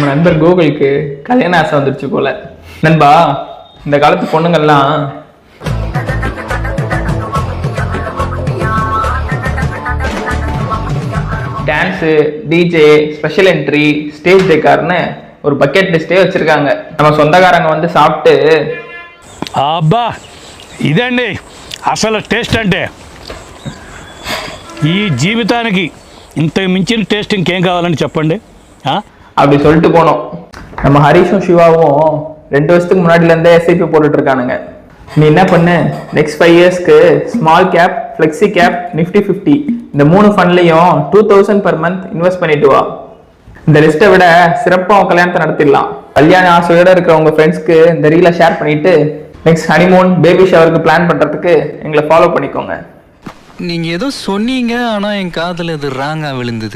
நம்ம நண்பர் கோகுலுக்கு கல்யாண ஆசை வந்துருச்சு போல. நண்பா, இந்த காலத்து பொண்ணுங்கள்லாம் dance, DJ, special entry, stage டெக்கார்னு ஒரு பக்கெட் லிஸ்டே வச்சிருக்காங்க. நம்ம சொந்தக்காரங்க வந்து சாப்பிட்டு అబ్బా ఇదండి అసలు టేస్ట్ అంటే ఈ జీవితానికి ఇంత మించిన టేస్ట్ ఇంకేం కావాలని చెప్పండి. அப்படி சொல்லிட்டு போனோம். நம்ம ஹரிஷும் சிவாவும் 2 வருஷத்துக்கு முன்னாடிலேருந்தே எஸ்ஐபி போட்டுட்டு இருக்கானுங்க. நீ என்ன பண்ணு, நெக்ஸ்ட் 5 இயர்ஸ்க்கு small cap, flexi gap, Nifty 50 இந்த 3 ஃபண்ட்லையும் 2000 per month இன்வெஸ்ட் பண்ணிட்டு வா. இந்த லிஸ்ட்டை விட சிறப்பாக கல்யாணத்தை நடத்திடலாம். கல்யாண ஆசையோட இருக்கிற உங்க ஃப்ரெண்ட்ஸ்க்கு இந்த ரீலை ஷேர் பண்ணிட்டு நெக்ஸ்ட் ஹனிமூன், பேபி ஷவருக்கு பிளான் பண்றதுக்கு எங்களை ஃபாலோ பண்ணிக்கோங்க. நீங்க ஏதோ சொன்னீங்க, ஆனா என் காதுல இது ராங்கா விழுந்தது.